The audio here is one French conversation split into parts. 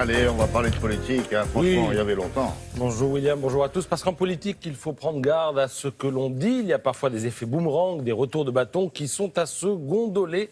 Allez, on va parler de politique, hein. Franchement, Oui. il y avait longtemps. Bonjour William, bonjour à tous. Parce qu'en politique, il faut prendre garde à ce que l'on dit. Il y a parfois des effets boomerang, des retours de bâton qui sont à se gondoler.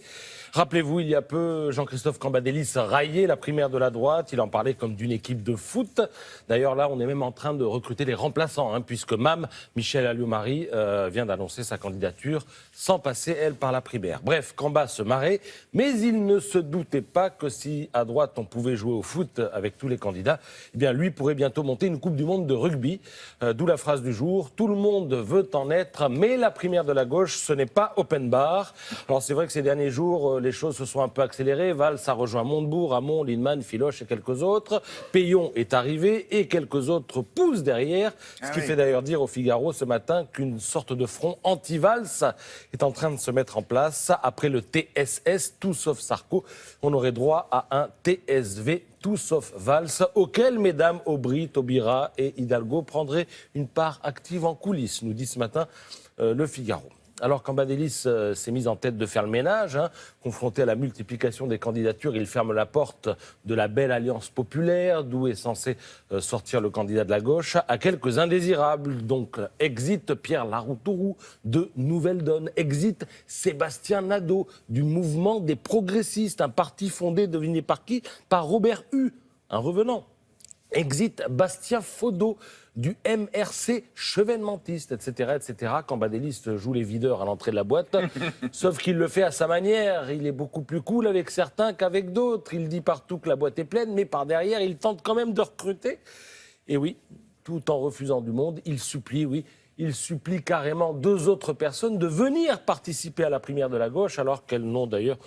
Rappelez-vous, il y a peu, Jean-Christophe Cambadélis raillait la primaire de la droite. Il en parlait comme d'une équipe de foot. D'ailleurs, là, on est même en train de recruter les remplaçants, puisque MAM, Michèle Alliot-Marie, vient d'annoncer sa candidature sans passer, elle, par la primaire. Bref, Camba se marrait, mais il ne se doutait pas que si, à droite, on pouvait jouer au foot avec tous les candidats, eh bien, lui pourrait bientôt monter une Coupe du Monde de rugby. D'où la phrase du jour, tout le monde veut en être, mais la primaire de la gauche, ce n'est pas open bar. Alors, c'est vrai que ces derniers jours, les choses se sont un peu accélérées. Valls a rejoint Montebourg, Hamon, Lindemann, Filoche et quelques autres. Payon est arrivé et quelques autres poussent derrière. Ce qui fait d'ailleurs dire au Figaro ce matin qu'une sorte de front anti-Valls est en train de se mettre en place. Après le TSS, tout sauf Sarko, on aurait droit à un TSV, tout sauf Valls, auquel mesdames Aubry, Taubira et Hidalgo prendraient une part active en coulisses, nous dit ce matin le Figaro. Alors Cambadélis s'est mis en tête de faire le ménage. Confronté à la multiplication des candidatures, il ferme la porte de la belle alliance populaire, d'où est censé sortir le candidat de la gauche, à quelques indésirables. Donc, exit Pierre Laroutourou de Nouvelle Donne, exit Sébastien Nadeau du mouvement des progressistes, un parti fondé, devinez par qui? Par Robert Hue, un revenant. Exit Bastien Faudot du MRC chevènementiste, etc., etc. Cambadélis joue les videurs à l'entrée de la boîte, sauf qu'il le fait à sa manière. Il est beaucoup plus cool avec certains qu'avec d'autres. Il dit partout que la boîte est pleine, mais par derrière, il tente quand même de recruter. Et oui, tout en refusant du monde, il supplie carrément deux autres personnes de venir participer à la primaire de la gauche, alors qu'elles n'ont d'ailleurs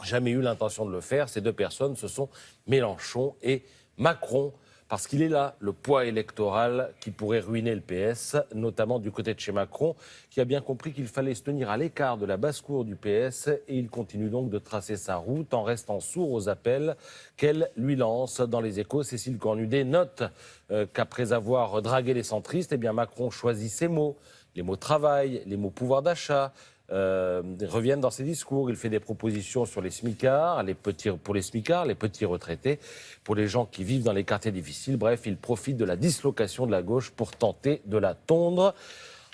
jamais eu l'intention de le faire. Ces deux personnes, ce sont Mélenchon et Macron, parce qu'il est là, le poids électoral qui pourrait ruiner le PS, notamment du côté de chez Macron, qui a bien compris qu'il fallait se tenir à l'écart de la basse-cour du PS, et il continue donc de tracer sa route en restant sourd aux appels qu'elle lui lance. Dans les Échos, Cécile Cornudet note qu'après avoir dragué les centristes, eh bien Macron choisit ses mots, les mots travail, les mots pouvoir d'achat, reviennent dans ses discours. Il fait des propositions sur les smicards, pour les smicards, les petits retraités, pour les gens qui vivent dans les quartiers difficiles. Bref, il profite de la dislocation de la gauche pour tenter de la tondre.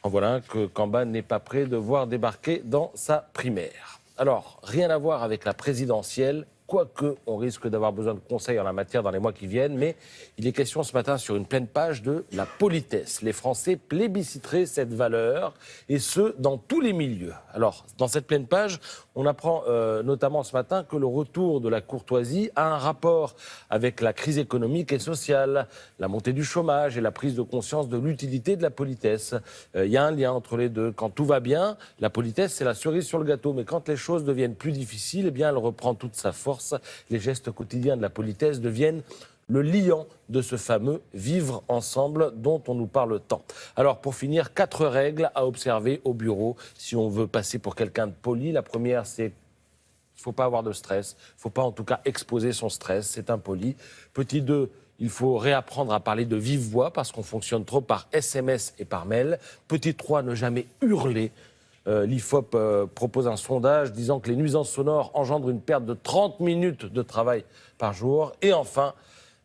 En voilà que Camba n'est pas prêt de voir débarquer dans sa primaire. Alors, rien à voir avec la présidentielle, quoique on risque d'avoir besoin de conseils en la matière dans les mois qui viennent, mais il est question ce matin sur une pleine page de la politesse. Les Français plébisciteraient cette valeur, et ce, dans tous les milieux. Alors, dans cette pleine page, on apprend notamment ce matin que le retour de la courtoisie a un rapport avec la crise économique et sociale, la montée du chômage et la prise de conscience de l'utilité de la politesse. Il y a un lien entre les deux. Quand tout va bien, la politesse, c'est la cerise sur le gâteau. Mais quand les choses deviennent plus difficiles, eh bien, elle reprend toute sa force. Les gestes quotidiens de la politesse deviennent le liant de ce fameux vivre ensemble dont on nous parle tant. Alors, pour finir, 4 règles à observer au bureau si on veut passer pour quelqu'un de poli. La première, c'est qu'il ne faut pas avoir de stress. Il ne faut pas en tout cas exposer son stress, c'est impoli. Petit 2, il faut réapprendre à parler de vive voix parce qu'on fonctionne trop par SMS et par mail. Petit 3, ne jamais hurler. L'IFOP propose un sondage disant que les nuisances sonores engendrent une perte de 30 minutes de travail par jour. Et enfin,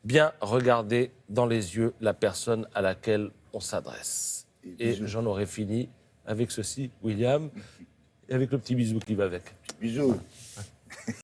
bien regarder dans les yeux la personne à laquelle on s'adresse. Et j'en aurais fini avec ceci, William, et avec le petit bisou qui va avec. Bisous.